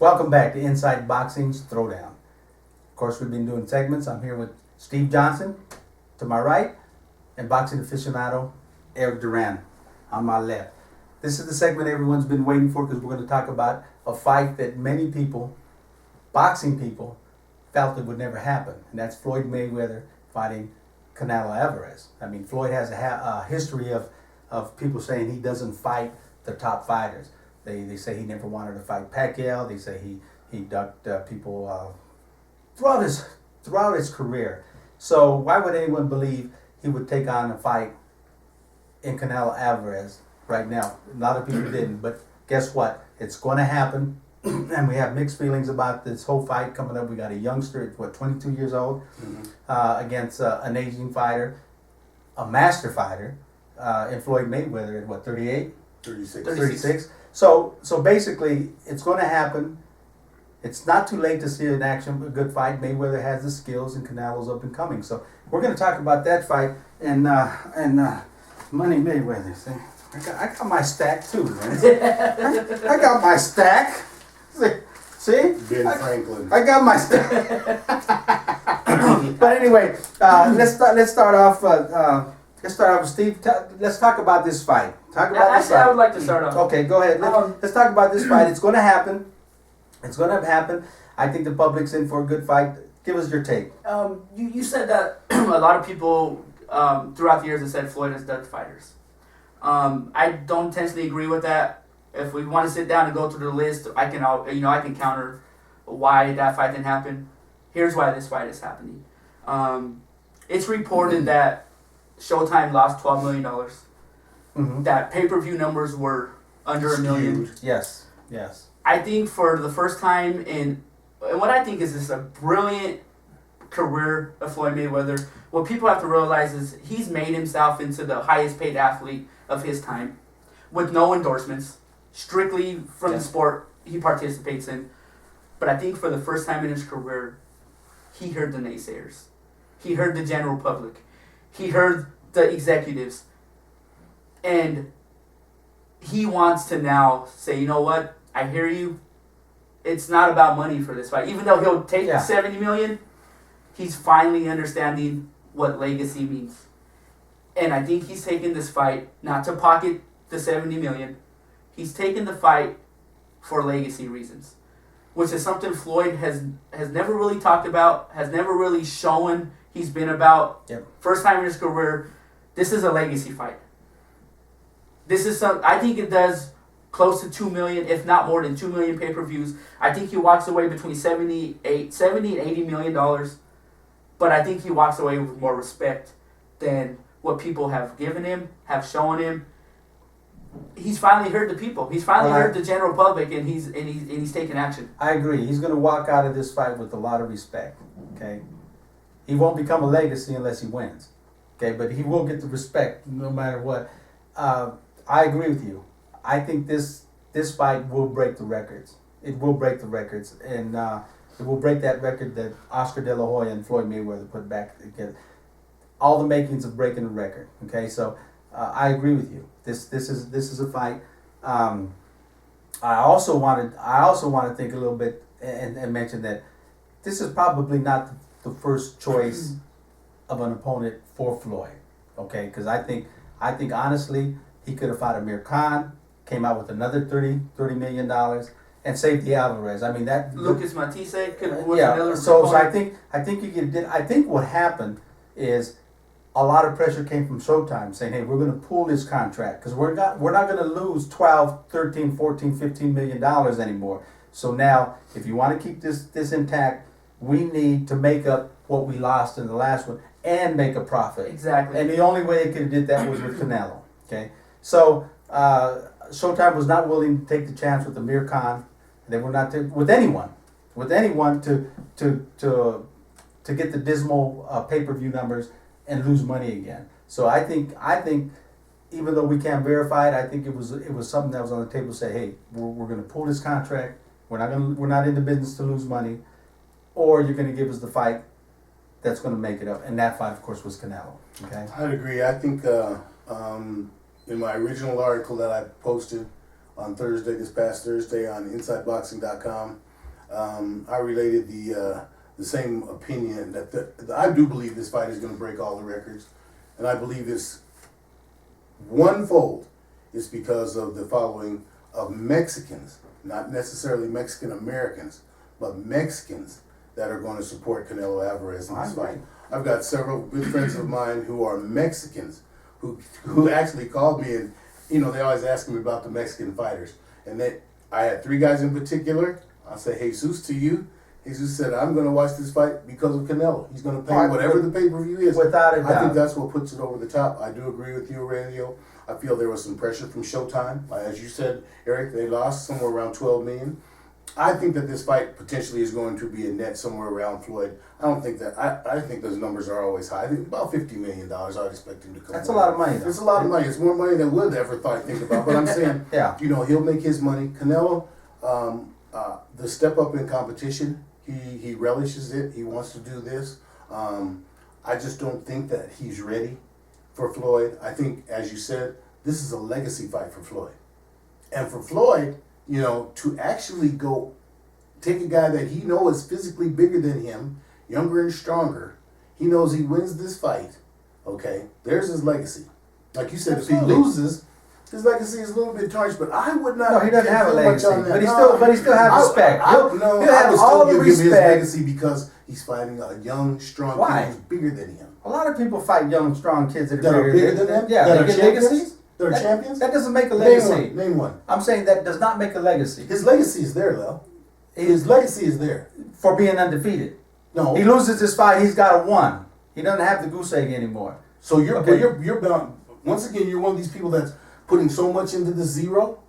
Welcome back to Inside Boxing's Throwdown. Of course, we've been doing segments. I'm here with Steve Johnson to my right and boxing aficionado Eric Duran on my left. This is the segment everyone's been waiting for because we're going to talk about a fight that many people, boxing people, felt it would never happen, and that's Floyd Mayweather fighting Canelo Alvarez. I mean, Floyd has a history of people saying he doesn't fight the top fighters. They say he never wanted to fight Pacquiao. They say he ducked people throughout his career. So why would anyone believe he would take on a fight in Canelo Alvarez right now? A lot of people didn't, but guess what? It's going to happen, and we have mixed feelings about this whole fight coming up. We got a youngster, 22 years old, against an aging fighter, a master fighter, in Floyd Mayweather at 38? 36. So basically, it's going to happen. It's not too late to see an action, a good fight. Mayweather has the skills, and Canelo's up and coming. So we're going to talk about that fight and Money Mayweather. See, I got my stack too, man. I got my stack. See, Ben Franklin. I got my stack. But anyway, let's start off. Let's start off with Steve. Let's talk about this fight. I would like to start off. Okay, go ahead. Let's talk about this fight. It's going to happen. It's going to happen. I think the public's in for a good fight. Give us your take. You said that a lot of people throughout the years have said Floyd has ducked fighters. I don't intentionally agree with that. If we want to sit down and go through the list, I can counter why that fight didn't happen. Here's why this fight is happening. It's reported that Showtime lost $12 million. Mm-hmm. That pay-per-view numbers were under $1 million. Yes. I think for the first time and what I think is a brilliant career of Floyd Mayweather, what people have to realize is he's made himself into the highest paid athlete of his time with no endorsements, strictly from the sport he participates in. But I think for the first time in his career, he heard the naysayers. He heard the general public. He heard the executives. And he wants to now say, you know what? I hear you. It's not about money for this fight. Even though he'll take the $70 million, he's finally understanding what legacy means. And I think he's taking this fight not to pocket the $70 million. He's taking the fight for legacy reasons, which is something Floyd has never really talked about, has never really shown he's been about. Yep. First time in his career, this is a legacy fight. This is I think it does close to 2 million, if not more than 2 million pay-per-views. I think he walks away between 70 and $80 million. But I think he walks away with more respect than what people have given him, have shown him. He's finally heard the people. He's finally heard the general public, and he's taking action. I agree. He's going to walk out of this fight with a lot of respect. Okay, he won't become a legacy unless he wins. Okay, but he will get the respect no matter what. I agree with you. I think this fight will break the records. It will break the records, and it will break that record that Oscar De La Hoya and Floyd Mayweather put back together. All the makings of breaking the record. Okay, so I agree with you. This is a fight. I also want to think a little bit and mention that this is probably not the first choice of an opponent for Floyd. Okay, because I think honestly he could have fought Amir Khan, came out with another $30 million, and saved the Alvarez. I mean that Lucas Matisse was another. So I think you did. I think what happened is a lot of pressure came from Showtime saying, hey, we're going to pull this contract because we're not going to lose 12, 13, 14, 15 million dollars anymore. So now, if you want to keep this intact, we need to make up what we lost in the last one and make a profit. Exactly. And the only way they could have did that was with Canelo. Okay, so Showtime was not willing to take the chance with Amir Khan. They were not with anyone to get the dismal pay-per-view numbers and lose money again. So I think even though we can't verify it, I think it was something that was on the table to say, hey, we're going to pull this contract. We're not in the business to lose money, or you're going to give us the fight that's going to make it up. And that fight, of course, was Canelo. Okay. I'd agree. I think in my original article that I posted on this past Thursday on InsideBoxing.com, I related the same opinion that I do believe this fight is going to break all the records, and I believe it's onefold. It's because of the following of Mexicans, not necessarily Mexican Americans, but Mexicans that are going to support Canelo Alvarez in this fight. I've got several good friends of mine who are Mexicans who actually called me, and they always ask me about the Mexican fighters. And I had 3 guys in particular. I say Jesus to you. Jesus said, I'm going to watch this fight because of Canelo. He's going to pay whatever the pay-per-view is. Without a doubt. I think that's what puts it over the top. I do agree with you, Aurelio. I feel there was some pressure from Showtime. As you said, Eric, they lost somewhere around $12 million. I think that this fight potentially is going to be a net somewhere around Floyd. I don't think that. I think those numbers are always high. I think about $50 million. I would expect him to come. That's a lot of money, though. It's a lot of money. It's more money than we'll ever think about. But I'm saying, Yeah. He'll make his money. Canelo, the step up in competition, he relishes it. He wants to do this. I just don't think that he's ready for Floyd. I think, as you said, this is a legacy fight for Floyd. And for Floyd, to actually go take a guy that he knows is physically bigger than him, younger and stronger, he knows he wins this fight, okay? There's his legacy. Like you said, Absolutely. If he loses, his legacy is a little bit tarnished, but I would not. No, he doesn't have a get legacy, much on that. but he still has respect. He'll have I would all still the give him his respect. legacy because he's fighting a young, strong Why? kid who's bigger than him. A lot of people fight young, strong kids that That are are bigger than them? Yeah, That they are get champions? legacies. That are champions? That doesn't make a Name legacy. one. Name one. I'm saying that does not make a legacy. His legacy is there, though. His legacy is there. For being undefeated. No. He loses this fight, he's got a 1. He doesn't have the goose egg anymore. So you're Okay. you're bound. Once again, you're one of these people that's putting so much into the zero.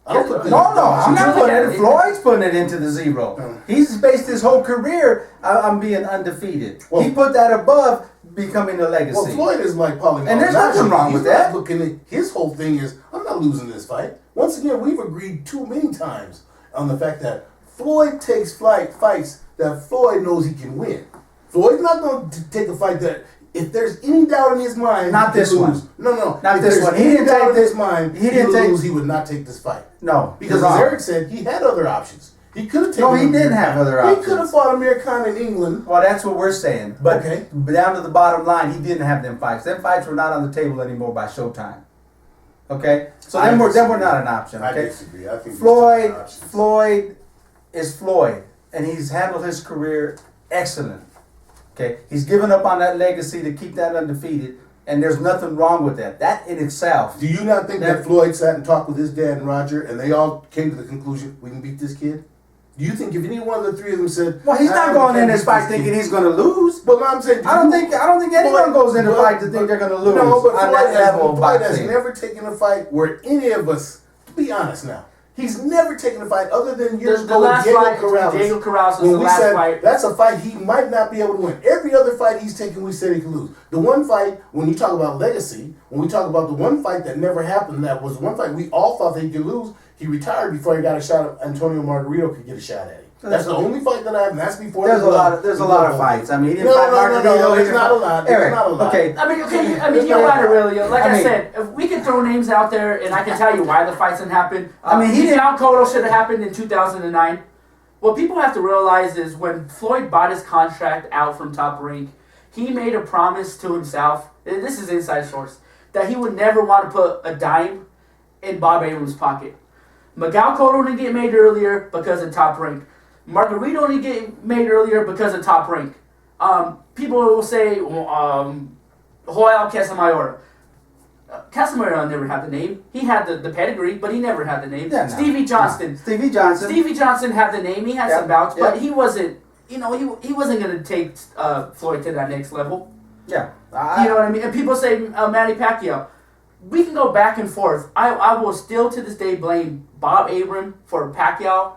I don't put No, I'm not putting it. Floyd's putting it into the 0. Mm. He's based his whole career on being undefeated. Well- He put that above becoming a legacy. Well, Floyd is like Paulie And there's Malignaggi. nothing wrong with He's not that. looking at his whole thing is I'm not losing this fight. Once again, we've agreed too many times on the fact that Floyd takes fights that Floyd knows he can win. Floyd's not going to take a fight that if there's any doubt in his mind, Not he this could one. lose. No. Not If this there's one. He any didn't doubt take in his mind. he didn't would take- lose. He would not take this fight. No. Because you're as wrong. Eric said, he had other options. He could have taken. No, he Amir didn't have Khan. other He options. could have fought Amir Khan in England. Well, that's what we're saying. But Okay. down to the bottom line, he didn't have them fights. Them fights were not on the table anymore by Showtime. Okay? So I them were disagree. not an option. I Okay? disagree. I think Floyd, these two are Floyd is Floyd, and he's handled his career excellent. Okay, he's given up on that legacy to keep that undefeated, and there's nothing wrong with that. That in itself. Do you not think that That- Floyd sat and talked with his dad and Roger, and they all came to the conclusion we can beat this kid? Do you think if any one of the 3 of them said, Well, he's not "Ah, going we in can't this beat fight kid." thinking he's going to lose. Well, I'm saying, I don't think anyone goes in a fight to think they're going to lose No, but on that level of Floyd has boxing. never taken a fight where any of us, to be honest now, he's never taken a fight other than years The ago with last Diego fight, Corrales. Diego Corrales was When the we last said fight. that's a fight he might not be able to win. Every other fight he's taken, we said he could lose. The one fight, when you talk about legacy, when we talk about the one fight that never happened, that was one fight we all thought that he could lose. He retired before he got a shot at Antonio Margarito could get a shot at him. That's the only fight that I have, and that's before. There's a lot of fights. I mean, he didn't fight Margarito. No, he it's didn't not fight- a lot. Eric, It's not a lot. okay. You're right, Aurelio. Like I I mean- said, if we could throw names out there, and I can tell you why the fights didn't happen. I mean, he didn't- Miguel Cotto should have happened in 2009. What people have to realize is when Floyd bought his contract out from Top Rank, he made a promise to himself, and this is inside source, that he would never want to put a dime in Bob Abrams' pocket. Miguel Cotto didn't get made earlier because of Top Rank. Margarito didn't get made earlier because of Top Rank. People will say, Joel Casamayor. Casamayor never had the name. He had the pedigree, but he never had the name. Yeah, no. Stevie Johnston. Stevie Johnson. Stevie Johnson had the name. He had Yeah, some bouts, yeah. but he wasn't. He wasn't going to take Floyd to that next level. Yeah. You know what I mean? And people say Manny Pacquiao. We can go back and forth. I will still to this day blame Bob Arum for Pacquiao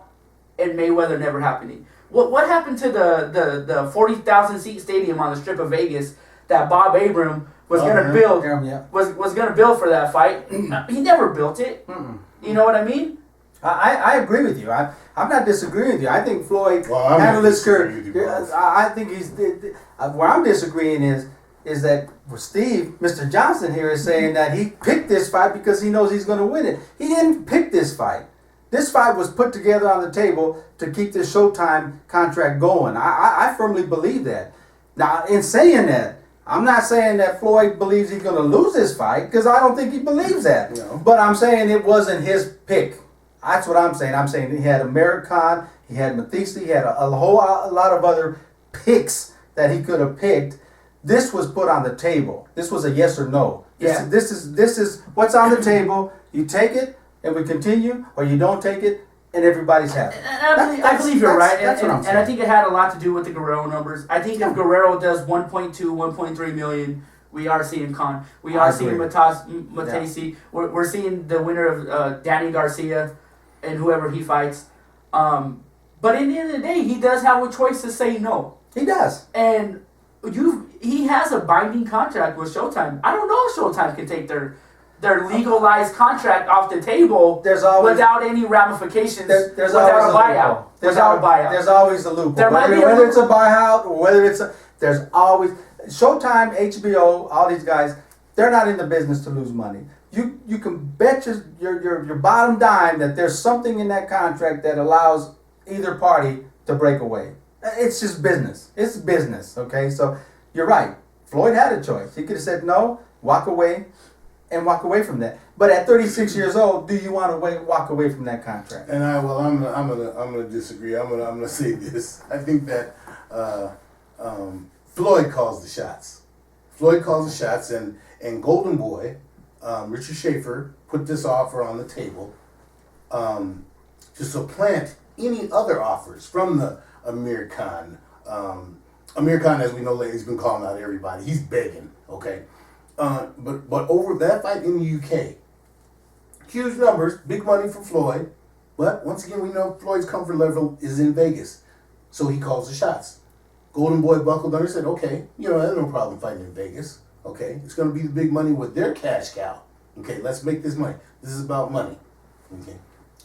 and Mayweather never happening. What happened to the 40,000 seat stadium on the Strip of Vegas that Bob Arum was going to build Yeah. was going to build for that fight? He never built it. Mm-mm. You know what I mean? I agree with you. I'm not disagreeing with you. I think Floyd Well, I'm handled not his career. disagreeing with you both. I think he's. Where I'm disagreeing is that Steve, Mr. Johnson here, is saying that he picked this fight because he knows he's going to win it. He didn't pick this fight. This fight was put together on the table to keep this Showtime contract going. I firmly believe that. Now, in saying that, I'm not saying that Floyd believes he's going to lose this fight, because I don't think he believes that. No. But I'm saying it wasn't his pick. That's what I'm saying. I'm saying he had American, he had Matisse, he had a lot of other picks that he could have picked. This was put on the table. This was a yes or no. Yeah. This is what's on the table. You take it and we continue, or you don't take it and everybody's happy. And I believe you're right. That's what I'm saying. And I think it had a lot to do with the Guerrero numbers. I think if Guerrero does 1.2, 1.3 million, we are seeing Khan. We are seeing Matisse. We're seeing the winner of Danny Garcia and whoever he fights. But in the end of the day, he does have a choice to say no. He does. And he has a binding contract with Showtime. I don't know if Showtime can take their legalized contract off the table without any ramifications, there's without a buyout. There's always a loophole. There might be whether it's a buyout or whether it's there's always Showtime, HBO, all these guys. They're not in the business to lose money. You can bet your bottom dime that there's something in that contract that allows either party to break away. It's just business. It's business. Okay, so you're right. Floyd had a choice. He could have said no, walk away from that. But at 36 years old, do you want to walk away from that contract? And I'm gonna disagree. I'm gonna say this. I think that Floyd calls the shots. Floyd calls the shots, and Golden Boy, Richard Schaefer, put this offer on the table to supplant any other offers from the Amir Khan. Amir Khan, as we know, he's been calling out everybody. He's begging, okay? But over that fight in the UK, huge numbers, big money for Floyd. But once again, we know Floyd's comfort level is in Vegas. So he calls the shots. Golden Boy buckled under and said, okay, I have no problem fighting in Vegas. Okay, it's going to be the big money with their cash cow. Okay, let's make this money. This is about money. Okay,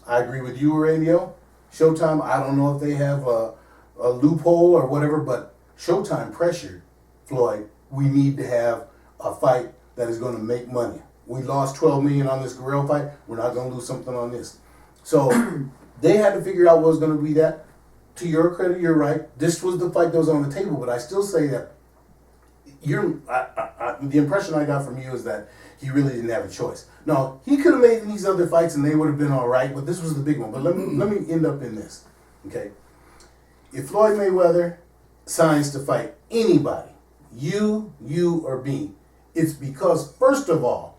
I agree with you, Aurelio. Showtime, I don't know if they have a loophole or whatever, but Showtime pressured Floyd. We need to have a fight that is going to make money. We lost $12 million on this Guerrero fight. We're not going to lose something on this. So they had to figure out what was going to be that. To your credit, you're right. This was the fight that was on the table, but I still say that the impression I got from you is that he really didn't have a choice. No, he could have made these other fights and they would have been all right, but this was the big one. But let me end up in this, okay? If Floyd Mayweather signs to fight anybody, you or me, it's because, first of all,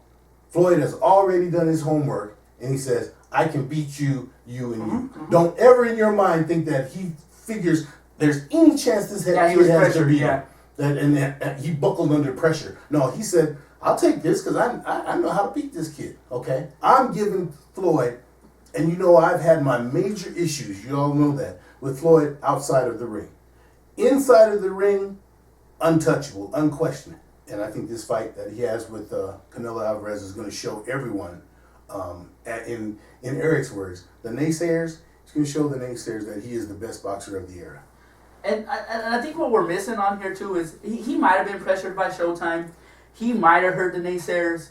Floyd has already done his homework and he says, I can beat you, you, and you. Mm-hmm. Don't ever in your mind think that he figures there's any chance this kid has to beat him. That he buckled under pressure. No, he said, I'll take this because I know how to beat this kid, okay? I'm giving Floyd, and I've had my major issues, you all know that, with Floyd outside of the ring. Inside of the ring, untouchable, unquestioned. And I think this fight that he has with Canelo Alvarez is going to show everyone, in Eric's words, the naysayers, it's going to show the naysayers that he is the best boxer of the era. And I think what we're missing on here too is he might have been pressured by Showtime. He might have heard the naysayers.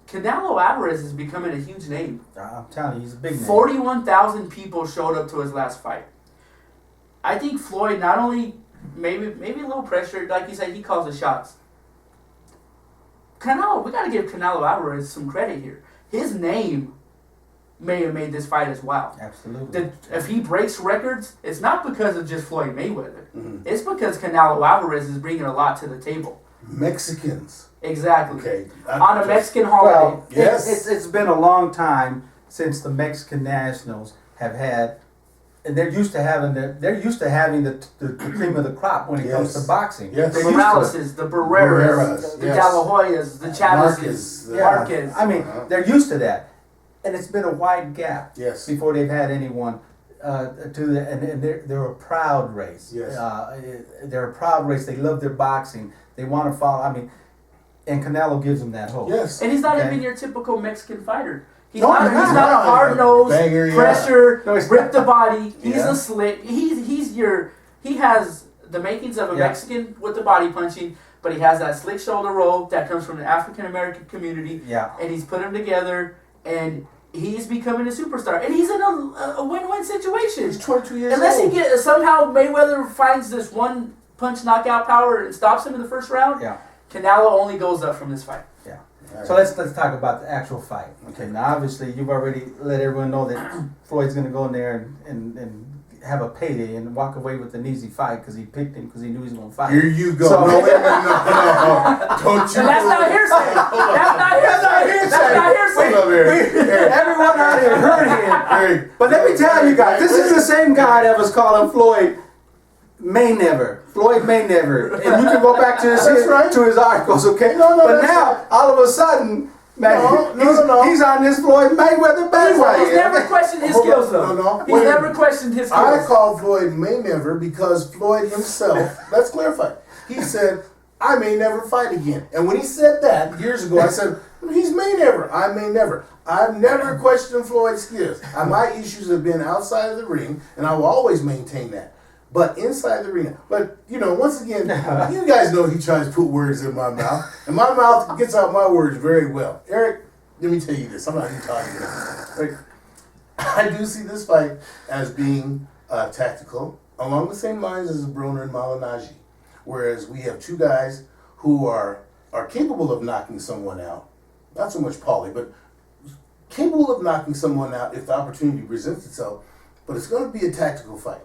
Canelo Alvarez is becoming a huge name. I'm telling you, he's a big name. 41,000 people showed up to his last fight. I think Floyd not only maybe a little pressure, like you said, he calls the shots. Canelo, we got to give Canelo Alvarez some credit here. His name may have made this fight as well. Absolutely. If he breaks records, it's not because of just Floyd Mayweather. Mm-hmm. It's because Canelo Alvarez is bringing a lot to the table. Mexicans. Exactly. Okay. On a Mexican holiday. Well, yes. It's been a long time since the Mexican nationals have had, and they're used to having the cream of the crop when it comes to boxing. Yes. The Moraleses, the Barreras, the De La Hoyas, the Chavezes, Marquez. I mean, they're used to that. And it's been a wide gap before they've had anyone and they're a proud race. Yes. They're a proud race. They love their boxing. They want to follow. I mean, and Canelo gives them that hope. Yes. And he's not even your typical Mexican fighter. He's not a hard-nosed, pressure, rip the body. He's a slick. He has the makings of a Mexican with the body punching, but he has that slick shoulder roll that comes from the African American community. Yeah. And he's put them together, and he's becoming a superstar, and he's in a win-win situation. He's 22 years Unless old. he somehow Mayweather finds this one punch knockout power and stops him in the first round. Yeah. Canelo only goes up from this fight. Yeah. All So right. let's talk about the actual fight. Okay. Now obviously you've already let everyone know that Floyd's gonna go in there and have a payday and walk away with an easy fight because he picked him because he knew he was gonna fight. Here you go. So- no, wait a minute, no. Don't you? And that's not hearsay. That's not hearsay. That's not hearsay. Hold up here. Everyone out here heard him. Hey, But let me tell you guys, this is the same guy that was calling Floyd Floyd Mayweather. And you can go back to his That's right. to his articles, okay? No, but that's now, right. all of a sudden, man, No. he's on this Floyd Mayweather He's bandwagon. never questioned his Hold skills, on. though. No. He's Wait a never minute. questioned his I skills. called Floyd Mayweather because Floyd himself, let's clarify, he said, I may never fight again. And when he said that years ago, I said, he's may never. I may never. I've never questioned Floyd's skills. My issues have been outside of the ring, and I will always maintain that. But inside the ring, but once again, you guys know he tries to put words in my mouth, and my mouth gets out my words very well. Eric, let me tell you this. I'm not even talking to you. Like, I do see this fight as being tactical, along the same lines as Broner and Malignaggi. Whereas we have two guys who are capable of knocking someone out. Not so much Paulie, but capable of knocking someone out if the opportunity presents itself. But it's going to be a tactical fight.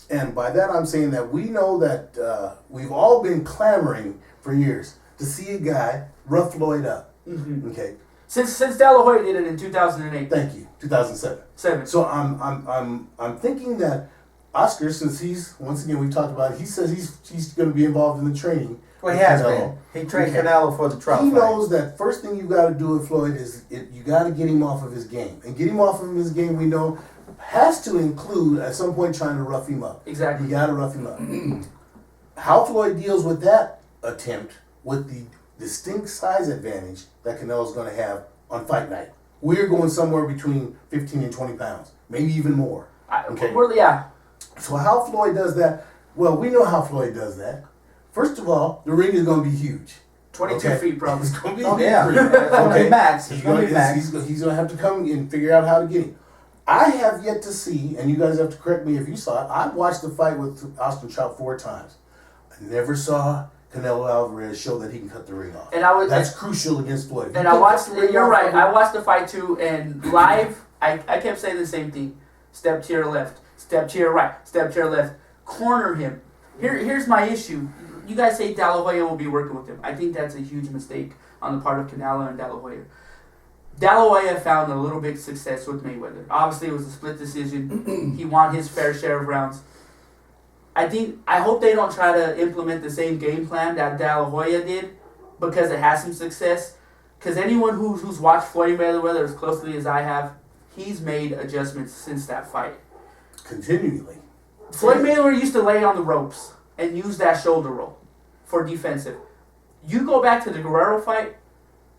And by that I'm saying that we know that we've all been clamoring for years to see a guy rough Floyd up. Mm-hmm. Okay, Since De La Hoya did it in 2008. thank you. 2007. 7. So I'm thinking that Oscar, since he's once again we've talked about it, he says he's going to be involved in the training. Well, he with has Canelo. been. He trained Okay. Canelo for the trial He fight. knows that first thing you got to do with Floyd is you got to get him off of his game, and get him off of his game. We know has to include at some point trying to rough him up. Exactly. You got to rough him up. How Floyd deals with that attempt with the distinct size advantage that Canelo's going to have on fight night. We're going somewhere between 15 and 20 pounds, maybe even more. Okay. Yeah. So how Floyd does that? Well, we know how Floyd does that. First of all, the ring is going to be huge. 22 Okay. feet probably. It's going to be Oh, huge. yeah. It's gonna be max. It's He's gonna going be max. to have to come and figure out how to get him. I have yet to see, and you guys have to correct me if you saw it, I watched the fight with Austin Trout 4 times. I never saw Canelo Alvarez show that he can cut the ring off. And I was That's crucial against Floyd. If And you I can't watched. cut the ring You're off right. of him- I watched the fight too, and live, I kept saying the same thing: step to your left, step to your right, step to your left, corner him. Here's my issue. You guys say De La Hoya will be working with him. I think that's a huge mistake on the part of Canelo and De La Hoya. De La Hoya found a little bit of success with Mayweather. Obviously, it was a split decision. He won his fair share of rounds. I hope they don't try to implement the same game plan that De La Hoya did, because it has some success. Because anyone who's watched Floyd Mayweather as closely as I have, he's made adjustments since that fight. Continually. Floyd Mayweather used to lay on the ropes and use that shoulder roll for defensive. You go back to the Guerrero fight,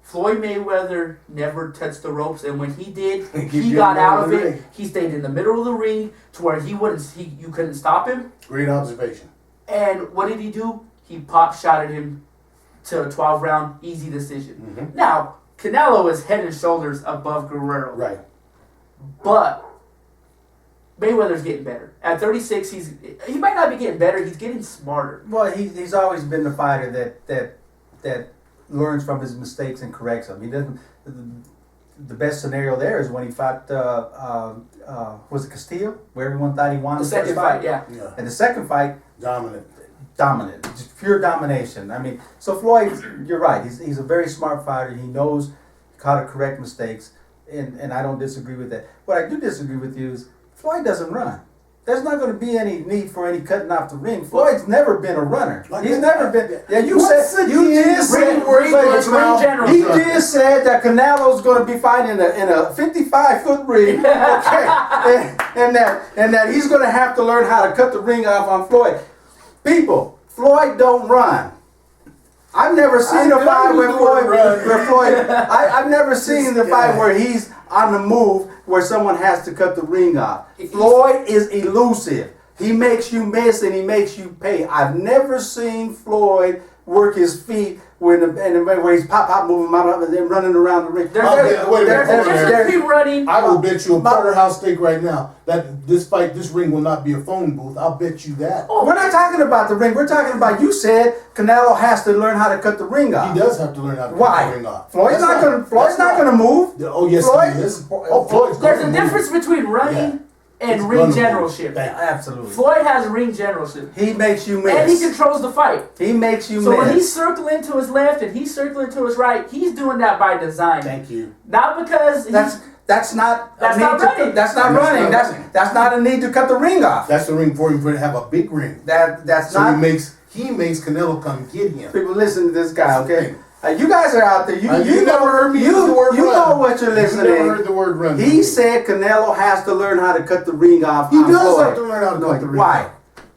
Floyd Mayweather never touched the ropes, and when he did, he got out of it. He stayed in the middle of the ring to where you couldn't stop him. Great observation. And what did he do? He shotted him to a 12-round easy decision. Mm-hmm. Now, Canelo is head and shoulders above Guerrero. Right. But Mayweather's getting better. At 36, he might not be getting better, he's getting smarter. Well, he's always been the fighter that learns from his mistakes and corrects them. He doesn't. The best scenario there is when he fought was it Castillo, where everyone thought he won The the second first fight, yeah. Yeah. And the second fight, Dominant. just pure domination. I mean, so Floyd, you're right. He's a very smart fighter. He knows how to correct mistakes, and I don't disagree with that. What I do disagree with you is Floyd doesn't run. There's not going to be any need for any cutting off the ring. Floyd's never been a runner. He's never been. Yeah, you said you just said he just said that Canelo's going to be fighting in a 55-foot ring. Okay, and that he's going to have to learn how to cut the ring off on Floyd. People, Floyd don't run. I've never seen a fight where Floyd. I've never seen the fight where he's on the move where someone has to cut the ring off. Floyd is elusive. He makes you miss and he makes you pay. I've never seen Floyd work his feet where he's pop moving him out and then running around the ring. Wait a minute, There's a difference between running. I will bet you a porterhouse steak right now that this ring will not be a phone booth. I'll bet you that. We're not talking about the ring. We're talking about, you said Canelo has to learn how to cut the ring off. He does have to learn how to Why? cut the ring off. Floyd's not going to move. Oh yes, Floyd, he is. Oh, Floyd's There's gonna a move. difference between running and He's ring gonna generalship. Absolutely. Floyd has ring generalship. He makes you miss. And he controls the fight. He makes you So miss. when he's circling to his left and he's circling to his right, he's doing that by design. Thank you. Not because That's not running. That's not running. That's not a need to cut the ring off. That's the ring for him to have a big ring. That's So not. he makes Canelo come get him. People listen to this guy, okay? You guys are out there. You never heard me use the word You run. know what you're listening. You never heard the word run. He said Canelo has to learn how to cut the ring off. He on does Floyd. have to learn how to cut the ring. Why?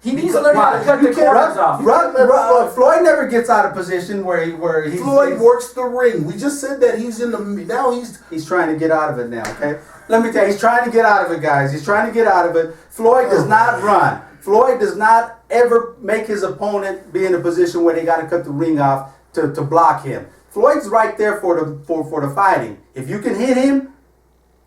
he needs to learn how to cut the corners off. Floyd never gets out of position where he's Floyd works the ring. We just said that he's in the now he's trying to get out of it now. Okay, let me tell you, he's trying to get out of it, guys. He's trying to get out of it. Floyd does not run. Floyd does not ever make his opponent be in a position where they got to cut the ring off to block him. Floyd's right there for the fighting. If you can hit him,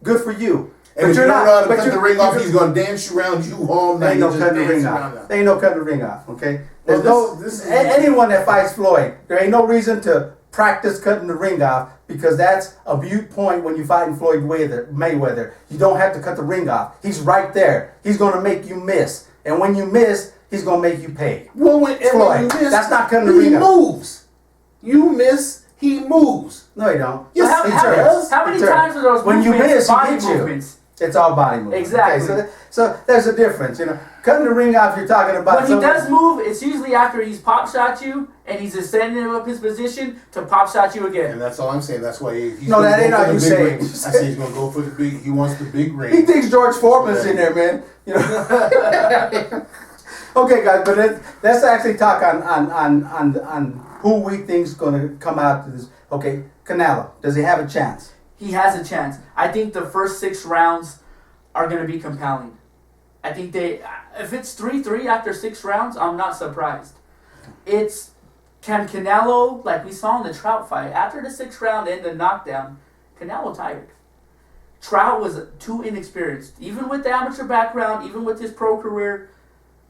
good for you. And if you don't know how to cut the ring off, he's gonna dance you around you all night. Ain't no cutting the ring off. Ain't no cutting the ring off. Okay. There's anyone that fights Floyd, there ain't no reason to practice cutting the ring off, because that's a mute point when you're fighting Floyd Mayweather. You don't have to cut the ring off. He's right there. He's gonna make you miss, and when you miss, he's gonna make you pay. Well, when you miss, that's not cutting the ring off. He moves. You miss. He moves. No, he don't. Yes, How many times are those when you miss, body he hits movements? It's all body movement. Exactly. Okay, so there's a difference. Cutting the ring off, you're talking about. When he does move, it's usually after he's pop shot you and he's ascending up his position to pop shot you again. And that's all I'm saying. That's why he's no, that ain't all you saying. I say he's gonna go for the big. He wants the big ring. He thinks George Foreman's in there, man. Okay, guys, but let's actually talk on who we think's gonna come out to this. Okay, Canelo, does he have a chance? He has a chance. I think the first 6 rounds are going to be compelling. I think if it's 3-3 after 6 rounds, I'm not surprised. Can Canelo, like we saw in the Trout fight, after the 6th round and the knockdown, Canelo tired. Trout was too inexperienced. Even with the amateur background, even with his pro career,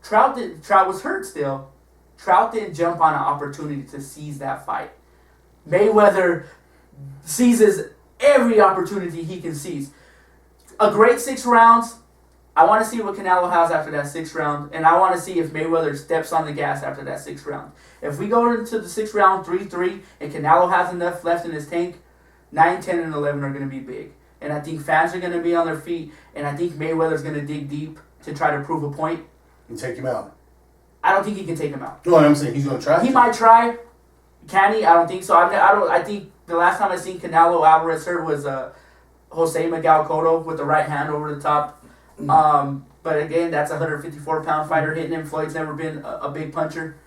Trout was hurt still. Trout didn't jump on an opportunity to seize that fight. Mayweather seizes every opportunity he can seize. A great 6 rounds. I want to see what Canelo has after that 6th round, and I want to see if Mayweather steps on the gas after that 6th round. If we go into the 6th round 3-3 and Canelo has enough left in his tank, 9, 10, and 11 are going to be big. And I think fans are going to be on their feet, and I think Mayweather's going to dig deep to try to prove a point. And take him out. I don't think he can take him out. No, I'm saying he's going to try. He might try. Can he? I don't think so. I think the last time I seen Canelo Alvarez hurt was Jose Miguel Cotto with the right hand over the top. But again, that's a 154-pound fighter hitting him. Floyd's never been a big puncher.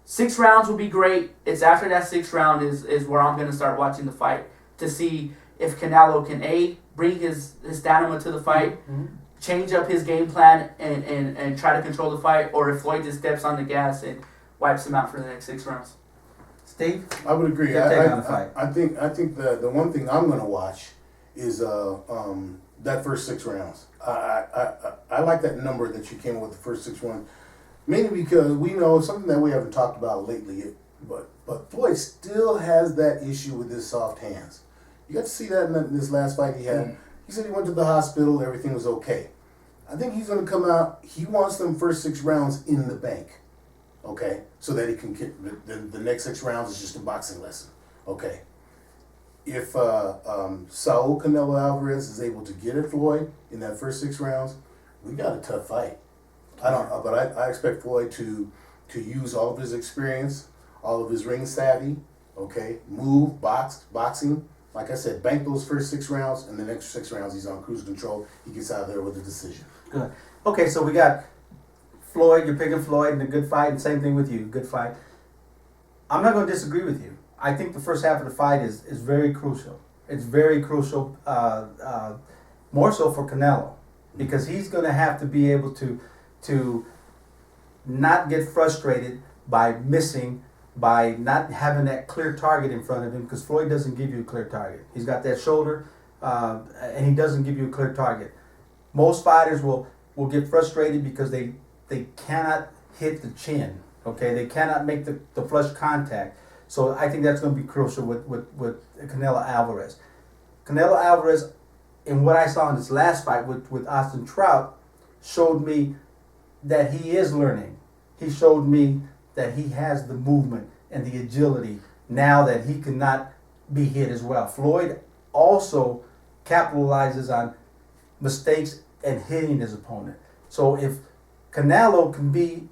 6 rounds will be great. It's after that 6th round is where I'm going to start watching the fight to see if Canelo can bring his stamina to the fight, change up his game plan and try to control the fight, or if Floyd just steps on the gas and wipes him out for the next 6 rounds. Steve? I would agree. Your take on the fight. I think the one thing I'm going to watch is that first 6 rounds. I like that number that you came up with, the first 6 rounds, mainly because we know something that we haven't talked about lately. But Floyd still has that issue with his soft hands. You got to see that in this last fight he had. He said he went to the hospital, everything was okay. I think he's going to come out. He wants them first 6 rounds in the bank, okay, so that he can get the next 6 rounds is just a boxing lesson, okay. If Saul Canelo Alvarez is able to get at Floyd in that first 6 rounds, we got a tough fight. I expect Floyd to use all of his experience, all of his ring savvy, okay, boxing. Like I said, bank those first 6 rounds, and the next 6 rounds he's on cruise control. He gets out of there with a decision. Good. Okay, so we got Floyd. You're picking Floyd in a good fight, and same thing with you, good fight. I'm not going to disagree with you. I think the first half of the fight is very crucial. It's very crucial, more so for Canelo, because he's going to have to be able to not get frustrated by missing by not having that clear target in front of him, because Floyd doesn't give you a clear target. He's got that shoulder, and he doesn't give you a clear target. Most fighters will get frustrated because they cannot hit the chin. Okay, they cannot make the flush contact. So I think that's going to be crucial with Canelo Alvarez. Canelo Alvarez, in what I saw in his last fight with Austin Trout, showed me that he is learning. He showed me that he has the movement and the agility now that he cannot be hit as well. Floyd also capitalizes on mistakes and hitting his opponent. So if Canelo can be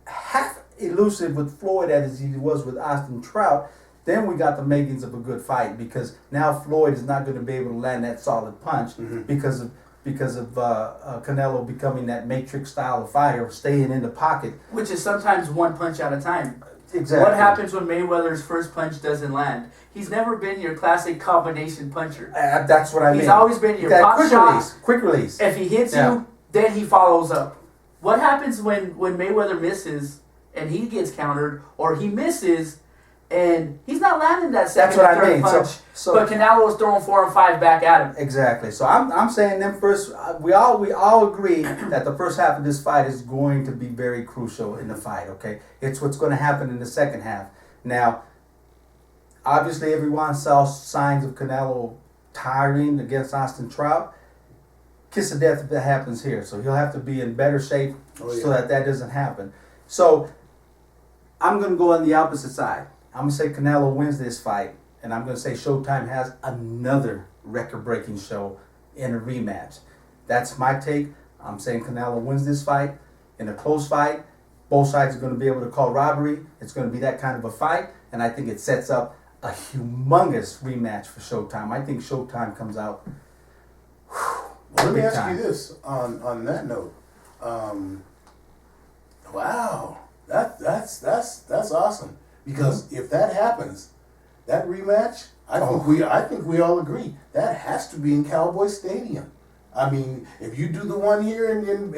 half elusive with Floyd as he was with Austin Trout, then we got the makings of a good fight, because now Floyd is not going to be able to land that solid punch because of Canelo becoming that matrix style of fighter, staying in the pocket. Which is sometimes one punch at a time. Exactly. What happens when Mayweather's first punch doesn't land? He's never been your classic combination puncher. That's what I mean. He's always been your that pop quick shot. release. Quick release. If he hits you, then he follows up. What happens when Mayweather misses and he gets countered, or he misses and he's not landing that second or third punch, but Canelo is throwing 4 and 5 back at him. Exactly. So I'm saying them first. We all agree that the first half of this fight is going to be very crucial in the fight. Okay, it's what's going to happen in the second half. Now, obviously, everyone saw signs of Canelo tiring against Austin Trout. Kiss of death if that happens here. So he'll have to be in better shape so that doesn't happen. So I'm going to go on the opposite side. I'm going to say Canelo wins this fight, and I'm going to say Showtime has another record-breaking show in a rematch. That's my take. I'm saying Canelo wins this fight in a close fight. Both sides are going to be able to call robbery. It's going to be that kind of a fight, and I think it sets up a humongous rematch for Showtime. I think Showtime comes out. Well, let me ask you this on that note. Wow, that's awesome. Because if that happens, that rematch, I think we all agree that has to be in Cowboy Stadium. I mean, if you do the one here in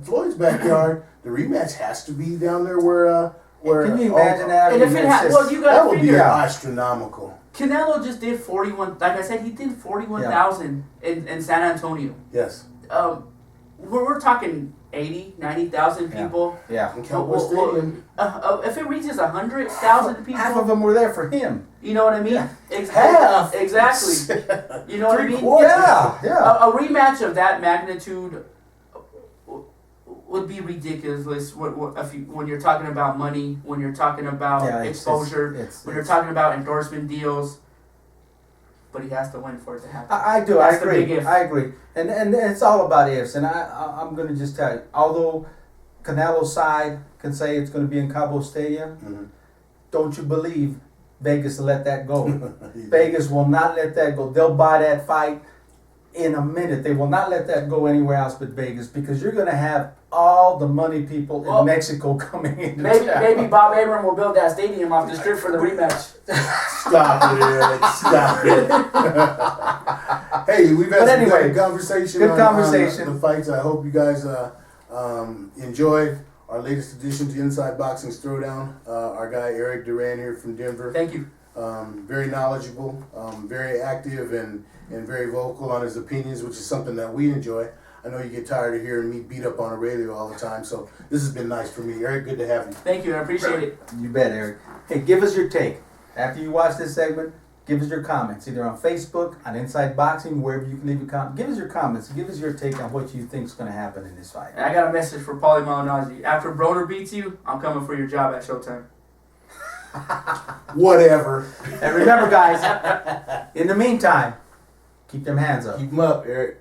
Floyd's backyard, the rematch has to be down there where. Can you imagine that? And if it you got that would be astronomical. Canelo just did 41. Like I said, he did 41,000 in San Antonio. Yes. We're talking 80, 90,000 people. Yeah. In Cowboy Stadium. If it reaches 100,000 people, half of them were there for him. You know what I mean? Yeah. Half. Exactly. You know what I mean? Yeah. A rematch of that magnitude would be ridiculous when you're talking about money, when you're talking about exposure, when you're talking about endorsement deals. But he has to win for it to happen. I do. That's I agree. the big if. I agree. And it's all about ifs. And I'm going to just tell you, although Canelo's side can say it's going to be in Cabo Stadium, don't you believe Vegas will let that go. Vegas will not let that go. They'll buy that fight in a minute. They will not let that go anywhere else but Vegas, because you're going to have all the money people in Mexico coming in. Maybe Bob Arum will build that stadium off the strip for the rematch. Stop it, Eric. Stop it. Hey, we've had some good conversation. Good conversation. On the fights. I hope you guys enjoyed our latest edition to Inside Boxing's Throwdown. Our guy Eric Duran here from Denver. Thank you. Very knowledgeable, very active, and very vocal on his opinions, which is something that we enjoy. I know you get tired of hearing me beat up on Aurelio all the time, so this has been nice for me. Eric, good to have you. Thank you, I appreciate it. You bet, Eric. Hey, give us your take. After you watch this segment, give us your comments, either on Facebook, on Inside Boxing, wherever you can leave a comment. Give us your comments. Give us your take on what you think is going to happen in this fight. And I got a message for Paulie Malignaggi. After Broner beats you, I'm coming for your job at Showtime. Whatever. And remember, guys, in the meantime, keep them hands up. Keep them up, Eric.